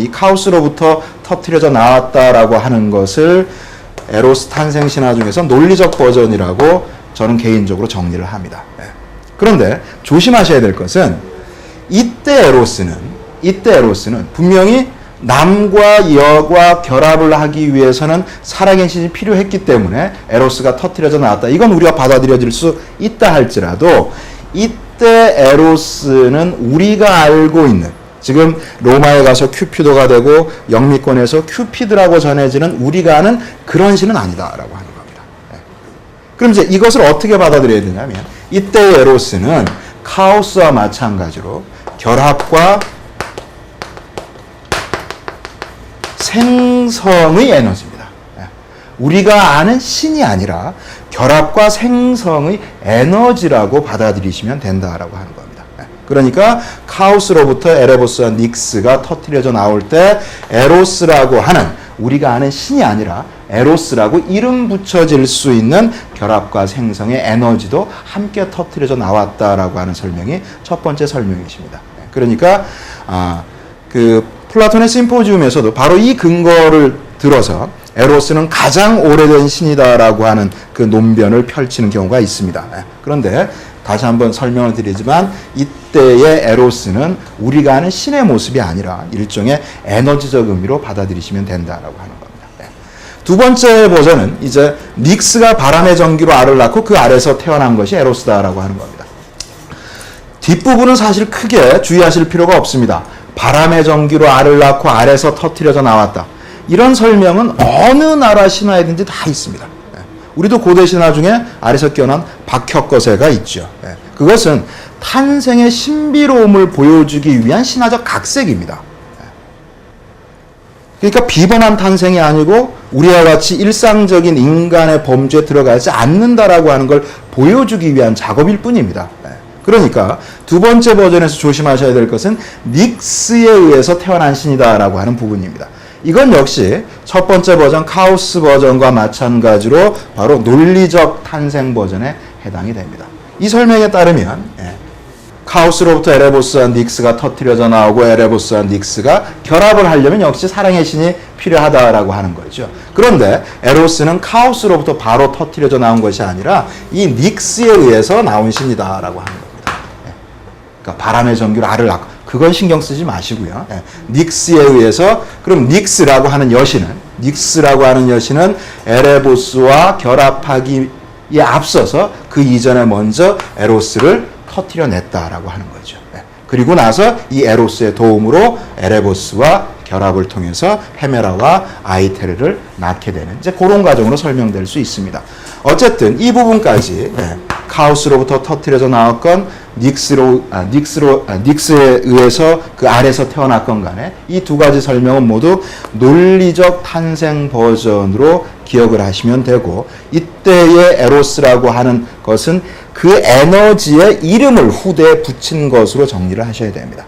이 카오스로부터 터트려져 나왔다라고 하는 것을 에로스 탄생 신화 중에서 논리적 버전이라고 저는 개인적으로 정리를 합니다. 그런데 조심하셔야 될 것은 이때 에로스는 분명히 남과 여과 결합을 하기 위해서는 살아계신 필요했기 때문에 에로스가 터트려져 나왔다. 이건 우리가 받아들여질 수 있다 할지라도 이때 에로스는 우리가 알고 있는, 지금 로마에 가서 큐피도가 되고 영미권에서 큐피드라고 전해지는 우리가 아는 그런 신은 아니다라고 하는 겁니다. 그럼 이제 이것을 어떻게 받아들여야 되냐면 이때의 에로스는 카오스와 마찬가지로 결합과 생성의 에너지입니다. 우리가 아는 신이 아니라 결합과 생성의 에너지라고 받아들이시면 된다라고 하는 겁니다. 그러니까 카오스로부터 에레보스와 닉스가 터트려져 나올 때 에로스라고 하는 우리가 아는 신이 아니라 에로스라고 이름 붙여질 수 있는 결합과 생성의 에너지도 함께 터트려져 나왔다라고 하는 설명이 첫 번째 설명이십니다. 그러니까 그 플라톤의 심포지움에서도 바로 이 근거를 들어서 에로스는 가장 오래된 신이다라고 하는 그 논변을 펼치는 경우가 있습니다. 그런데 다시 한번 설명을 드리지만 이때의 에로스는 우리가 아는 신의 모습이 아니라 일종의 에너지적 의미로 받아들이시면 된다라고 하는 겁니다. 두 번째 버전은 이제 닉스가 바람의 전기로 알을 낳고 그 알에서 태어난 것이 에로스다라고 하는 겁니다. 뒷부분은 사실 크게 주의하실 필요가 없습니다. 바람의 전기로 알을 낳고 알에서 터트려져 나왔다. 이런 설명은 어느 나라 신화에든지 다 있습니다. 우리도 고대 신화 중에 알에서 깨어난 박혁거세가 있죠. 그것은 탄생의 신비로움을 보여주기 위한 신화적 각색입니다. 그러니까 비범한 탄생이 아니고 우리와 같이 일상적인 인간의 범주에 들어가지 않는다라고 하는 걸 보여주기 위한 작업일 뿐입니다. 그러니까 두 번째 버전에서 조심하셔야 될 것은 닉스에 의해서 태어난 신이다라고 하는 부분입니다. 이건 역시 첫 번째 버전 카오스 버전과 마찬가지로 바로 논리적 탄생 버전에 해당이 됩니다. 이 설명에 따르면 카오스로부터 에레보스와 닉스가 터트려져 나오고 에레보스와 닉스가 결합을 하려면 역시 사랑의 신이 필요하다라고 하는 거죠. 그런데 에로스는 카오스로부터 바로 터트려져 나온 것이 아니라 이 닉스에 의해서 나온 신이다라고 하는 겁니다. 그러니까 바람의 전기로 알을 낳고 그건 신경 쓰지 마시고요. 닉스에 의해서 그럼 닉스라고 하는 여신은 에레보스와 결합하기에 앞서서 그 이전에 먼저 에로스를 터트려냈다라고 하는 거죠. 그리고 나서 이 에로스의 도움으로 에레보스와 결합을 통해서 헤메라와 아이테르를 낳게 되는 이제 그런 과정으로 설명될 수 있습니다. 어쨌든 이 부분까지 카오스로부터 터트려져 나왔건 닉스에 의해서 그 알에서 태어났건 간에 이 두 가지 설명은 모두 논리적 탄생 버전으로 기억을 하시면 되고 이때의 에로스라고 하는 것은 그 에너지의 이름을 후대에 붙인 것으로 정리를 하셔야 됩니다.